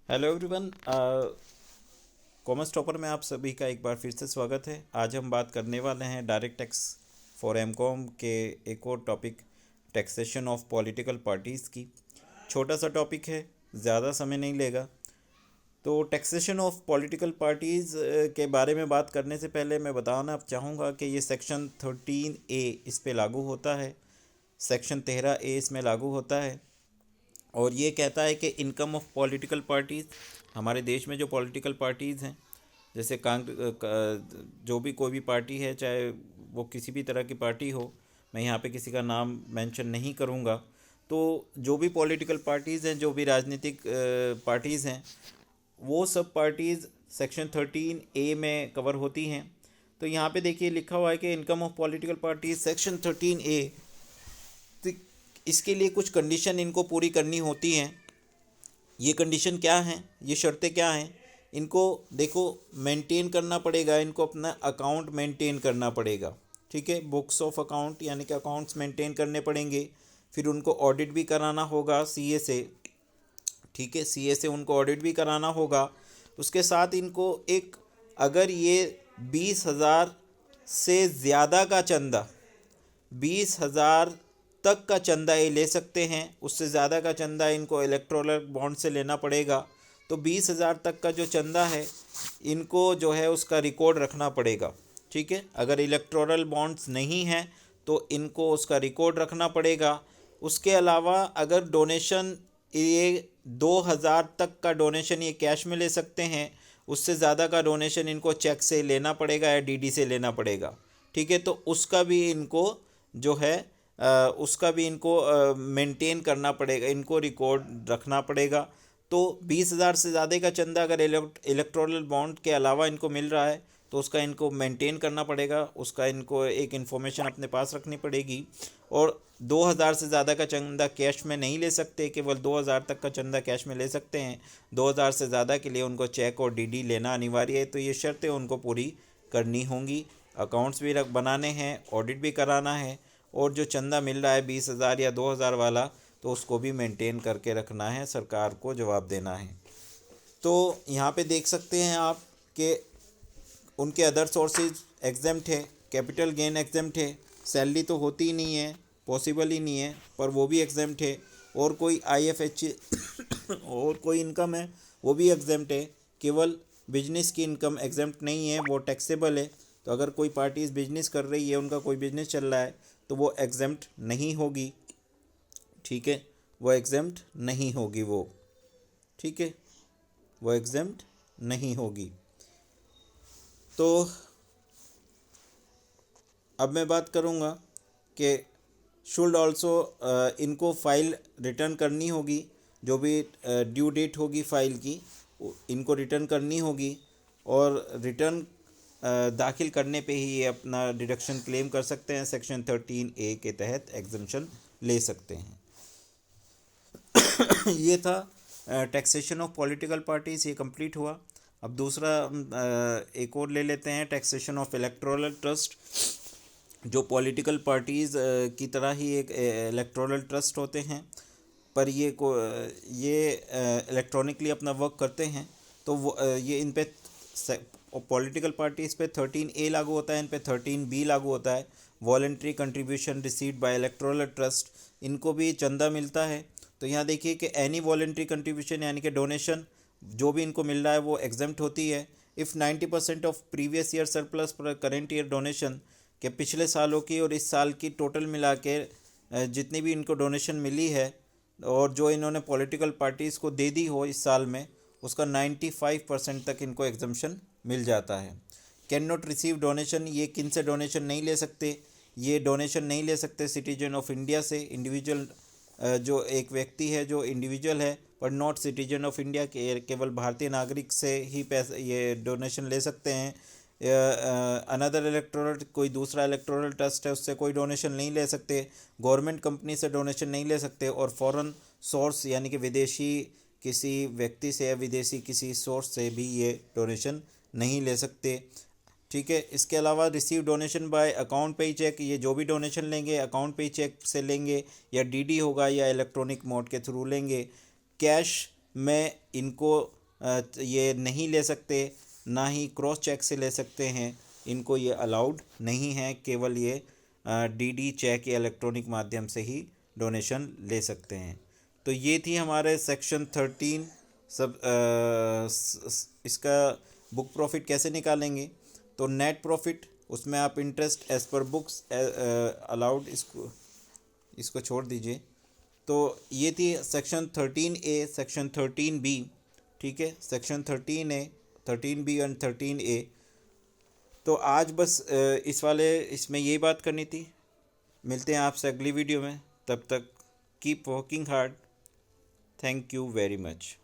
Hello everyone. Commerce topper में आप सभी का एक बार फिर से स्वागत है। आज हम बात करने वाले हैं डायरेक्ट टैक्स फॉर एमकॉम के एक और topic, taxation of political parties की। छोटा सा टॉपिक है, ज़्यादा समय नहीं लेगा। तो टैक्सेशन ऑफ पॉलिटिकल पार्टीज़ के बारे में बात करने से पहले मैं बताना चाहूँगा कि ये सेक्शन 13A इस पे लागू होता है, सेक्शन 13A इसमें लागू होता है। और ये कहता है कि इनकम ऑफ पॉलिटिकल पार्टीज़, हमारे देश में जो पॉलिटिकल पार्टीज़ हैं, जैसे जो भी कोई भी पार्टी है, चाहे वो किसी भी तरह की पार्टी हो, मैं यहाँ पे किसी का नाम मेंशन नहीं करूँगा। तो जो भी पॉलिटिकल पार्टीज़ हैं, जो भी राजनीतिक पार्टीज़ हैं, वो सब पार्टीज़ सेक्शन 13A में कवर होती हैं। तो यहाँ पे देखिए लिखा हुआ है कि income of political parties section 13A। तो इसके लिए कुछ कंडीशन इनको पूरी करनी होती हैं। ये कंडीशन क्या हैं, ये शर्तें क्या हैं? इनको देखो, मेंटेन करना पड़ेगा, इनको अपना अकाउंट मेंटेन करना पड़ेगा। ठीक है, बुक्स ऑफ अकाउंट यानी कि अकाउंट्स मेंटेन करने पड़ेंगे। फिर उनको ऑडिट भी कराना होगा सीए से। ठीक है, सीए से उनको ऑडिट भी कराना होगा। उसके साथ इनको एक, अगर ये 20,000 से ज़्यादा का चंदा, 20,000 तक का चंदा ये ले सकते हैं। उससे ज़्यादा का चंदा इनको इलेक्टोरल बॉन्ड से लेना पड़ेगा। तो 20,000 तक का जो चंदा है, इनको जो है उसका रिकॉर्ड रखना पड़ेगा। ठीक है, अगर इलेक्टोरल बॉन्ड्स नहीं हैं तो इनको उसका रिकॉर्ड रखना पड़ेगा। उसके अलावा अगर डोनेशन, ये 2,000 तक का डोनेशन ये कैश में ले सकते हैं। उससे ज़्यादा का डोनेशन इनको चेक से लेना पड़ेगा या डीडी से लेना पड़ेगा। ठीक है, तो उसका भी इनको जो है उसका भी इनको मेंटेन करना पड़ेगा, इनको रिकॉर्ड रखना पड़ेगा। तो 20,000 से ज़्यादा का चंदा अगर इलेक्टोरल बॉन्ड के अलावा इनको मिल रहा है तो उसका इनको मेंटेन करना पड़ेगा, उसका इनको एक इन्फॉर्मेशन अपने पास रखनी पड़ेगी। और 2,000 से ज़्यादा का चंदा कैश में नहीं ले सकते, केवल 2,000 तक का चंदा कैश में ले सकते हैं। 2,000 से ज़्यादा के लिए उनको चेक और डीडी लेना अनिवार्य है। तो ये शर्तें उनको पूरी करनी होंगी। अकाउंट्स भी बनाने हैं, ऑडिट भी कराना है, और जो चंदा मिल रहा है 20,000 या 2,000 वाला, तो उसको भी मेंटेन करके रखना है, सरकार को जवाब देना है। तो यहाँ पे देख सकते हैं आप कि उनके अदर सोर्सेज एग्जेम्प्ट है, कैपिटल गेन एग्जेम्प्ट है, सैलरी तो होती ही नहीं है, पॉसिबल ही नहीं है, पर वो भी एग्जेम्प्ट है। और कोई आईएफएच और कोई इनकम है वो भी एग्जेम्प्ट है। केवल बिजनेस की इनकम एग्जेम्प्ट नहीं है, वो टैक्सेबल है। तो अगर कोई पार्टीज बिजनेस कर रही है, उनका कोई बिजनेस चल रहा है, तो वो एग्जेम्प्ट नहीं होगी। ठीक है, वो एग्जेम्प्ट नहीं होगी वो। ठीक है, वो एग्जेम्प्ट नहीं होगी। तो अब मैं बात करूँगा कि शुड ऑल्सो, इनको फाइल रिटर्न करनी होगी। जो भी ड्यू डेट होगी फाइल की, इनको रिटर्न करनी होगी। और रिटर्न दाखिल करने पे ही ये अपना डिडक्शन क्लेम कर सकते हैं। सेक्शन 13A के तहत एग्जम्पशन ले सकते हैं। ये था टैक्सेशन ऑफ पॉलिटिकल पार्टीज, ये कंप्लीट हुआ। अब दूसरा एक और ले लेते हैं, टैक्सेशन ऑफ इलेक्टोरल ट्रस्ट। जो पॉलिटिकल पार्टीज़ की तरह ही एक इलेक्टोरल ट्रस्ट होते हैं, पर ये इलेक्ट्रॉनिकली अपना वर्क करते हैं। तो ये इन पे पॉलिटिकल पार्टीज़ पे 13A लागू होता है, इन पे 13B लागू होता है। Voluntary contribution received by electoral trust, इनको भी चंदा मिलता है। तो यहाँ देखिए कि एनी वॉलेंट्री कंट्रीब्यूशन यानी कि डोनेशन जो भी इनको मिल रहा है वो एग्जेम्प्ट होती है। If 90% of previous year surplus पर करेंट ईयर डोनेशन, के पिछले सालों की और इस साल की टोटल मिला के जितनी भी इनको डोनेशन मिली है और जो इन्होंने पॉलिटिकल पार्टीज़ को दे दी हो इस साल में, उसका 95% तक इनको एग्जम्पशन मिल जाता है। कैन नॉट रिसीव डोनेशन, ये किन से डोनेशन नहीं ले सकते? ये डोनेशन नहीं ले सकते सिटीजन ऑफ इंडिया से, इंडिविजुअल जो एक व्यक्ति है जो इंडिविजुअल है पर नॉट सिटीजन ऑफ इंडिया, के केवल भारतीय नागरिक से ही पैसे ये डोनेशन ले सकते हैं। अनदर इलेक्टोरल, कोई दूसरा इलेक्टोरल ट्रस्ट है उससे कोई डोनेशन नहीं ले सकते। गवर्नमेंट कंपनी से डोनेशन नहीं ले सकते। और फॉरेन सोर्स यानी कि विदेशी किसी व्यक्ति से या विदेशी किसी सोर्स से भी ये डोनेशन नहीं ले सकते। ठीक है, इसके अलावा रिसीव डोनेशन बाय अकाउंट पे चेक, ये जो भी डोनेशन लेंगे अकाउंट पे चेक से लेंगे, या डीडी होगा या इलेक्ट्रॉनिक मोड के थ्रू लेंगे। कैश में इनको ये नहीं ले सकते, ना ही क्रॉस चेक से ले सकते हैं, इनको ये अलाउड नहीं है। केवल ये डीडी चेक या इलेक्ट्रॉनिक माध्यम से ही डोनेशन ले सकते हैं। तो ये थी हमारे सेक्शन 13 इसका बुक प्रॉफिट कैसे निकालेंगे। तो नेट प्रॉफिट, उसमें आप interest as per books allowed, इसको छोड़ दीजिए। तो ये थी सेक्शन 13A, सेक्शन 13B। ठीक है, सेक्शन 13A, 13B और 13A। तो आज बस इसमें यही बात करनी थी। मिलते हैं आपसे अगली वीडियो में, तब तक keep working hard. Thank you very much.